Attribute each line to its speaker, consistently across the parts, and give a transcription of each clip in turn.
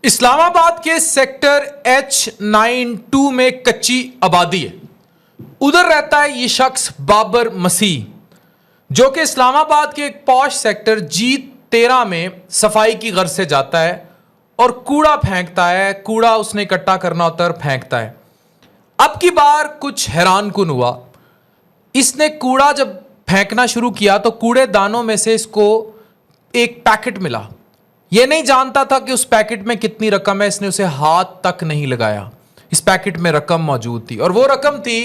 Speaker 1: اسلام آباد کے sector H92 میں کچی آبادی ہے. ادھر رہتا ہے یہ شخص بابر مسیح، جو کہ اسلام آباد کے ایک پوش سیکٹر G13 میں صفائی کی غرض سے جاتا ہے اور کوڑا پھینکتا ہے. کوڑا اس نے اکٹھا کرنا ہوتا ہے اور پھینکتا ہے. اب کی بار کچھ حیران کن ہوا. اس نے کوڑا جب پھینکنا شروع کیا تو کوڑے دانوں میں سے اس کو ایک پیکٹ ملا. یہ نہیں جانتا تھا کہ اس پیکٹ میں کتنی رقم ہے. اس نے اسے ہاتھ تک نہیں لگایا. اس پیکٹ میں رقم موجود تھی اور وہ رقم تھی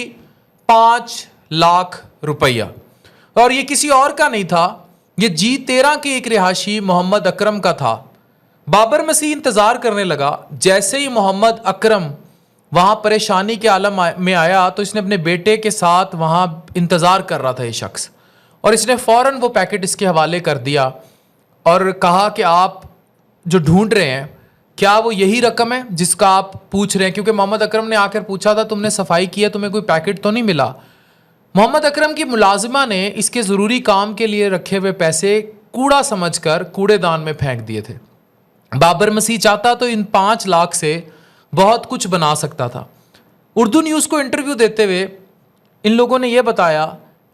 Speaker 1: 5 لاکھ روپیہ. اور یہ کسی اور کا نہیں تھا، یہ G13 کے ایک رہائشی محمد اکرم کا تھا. بابر مسیح انتظار کرنے لگا. جیسے ہی محمد اکرم وہاں پریشانی کے عالم میں آیا تو اس نے اپنے بیٹے کے ساتھ وہاں انتظار کر رہا تھا یہ شخص، اور اس نے فوراً وہ پیکٹ اس کے حوالے کر دیا اور کہا کہ آپ جو ڈھونڈ رہے ہیں کیا وہ یہی رقم ہے جس کا آپ پوچھ رہے ہیں؟ کیونکہ محمد اکرم نے آ کر پوچھا تھا تم نے صفائی کی ہے، تمہیں کوئی پیکٹ تو نہیں ملا. محمد اکرم کی ملازمہ نے اس کے ضروری کام کے لیے رکھے ہوئے پیسے کوڑا سمجھ کر کوڑے دان میں پھینک دیے تھے. بابر مسیح چاہتا تو ان 5 لاکھ سے بہت کچھ بنا سکتا تھا. اردو نیوز کو انٹرویو دیتے ہوئے ان لوگوں نے یہ بتایا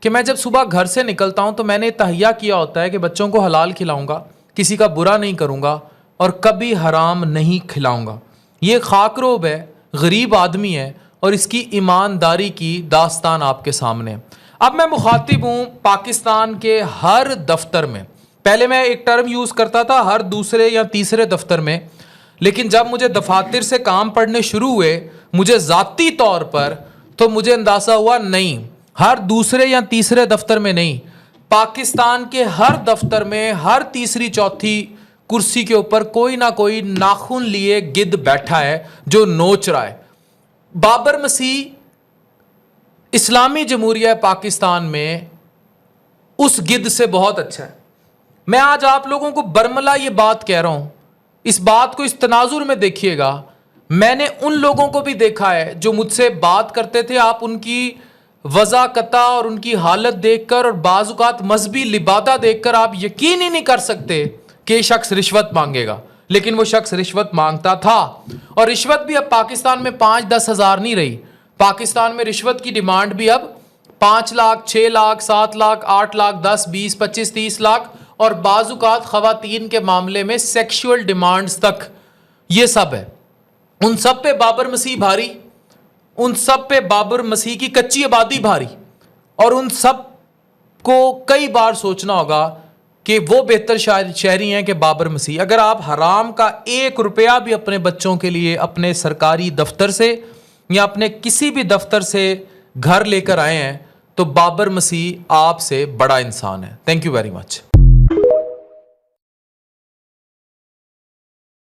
Speaker 1: کہ میں جب صبح گھر سے نکلتا ہوں تو میں نے تہیہ کیا ہوتا ہے کہ بچوں کو حلال کھلاؤں گا، کسی کا برا نہیں کروں گا اور کبھی حرام نہیں کھلاؤں گا. یہ خاکروب ہے، غریب آدمی ہے اور اس کی ایمانداری کی داستان آپ کے سامنے. اب میں مخاطب ہوں پاکستان کے ہر دفتر میں. پہلے میں ایک ٹرم یوز کرتا تھا ہر دوسرے یا تیسرے دفتر میں، لیکن جب مجھے دفاتر سے کام پڑھنے شروع ہوئے مجھے ذاتی طور پر، تو مجھے اندازہ ہوا نہیں، ہر دوسرے یا تیسرے دفتر میں نہیں، پاکستان کے ہر دفتر میں ہر تیسری چوتھی کرسی کے اوپر کوئی نہ کوئی ناخن لیے گدھ بیٹھا ہے جو نوچ رہا ہے. بابر مسیح اسلامی جمہوریہ پاکستان میں اس گدھ سے بہت اچھا ہے. میں آج آپ لوگوں کو برملا یہ بات کہہ رہا ہوں، اس بات کو اس تناظر میں دیکھیے گا. میں نے ان لوگوں کو بھی دیکھا ہے جو مجھ سے بات کرتے تھے، آپ ان کی وضاقتہ اور ان کی حالت دیکھ کر اور بعض اوقات مذہبی لبادہ دیکھ کر آپ یقین ہی نہیں کر سکتے کہ یہ شخص رشوت مانگے گا. لیکن وہ شخص رشوت مانگتا تھا. اور رشوت بھی اب پاکستان میں 5-10 ہزار نہیں رہی. پاکستان میں رشوت کی ڈیمانڈ بھی اب 5 لاکھ 6 لاکھ 7 لاکھ 8 لاکھ 10 20 25 30 لاکھ اور بعض اوقات خواتین کے معاملے میں سیکشول ڈیمانڈز تک. یہ سب ہے. ان سب پہ بابر مسیح بھاری، ان سب پہ بابر مسیح کی کچی آبادی بھاری. اور ان سب کو کئی بار سوچنا ہوگا کہ وہ بہتر شہری ہیں کہ بابر مسیح. اگر آپ حرام کا 1 روپیہ بھی اپنے بچوں کے لیے اپنے سرکاری دفتر سے یا اپنے کسی بھی دفتر سے گھر لے کر آئے ہیں تو بابر مسیح آپ سے بڑا انسان ہے. Thank you very much.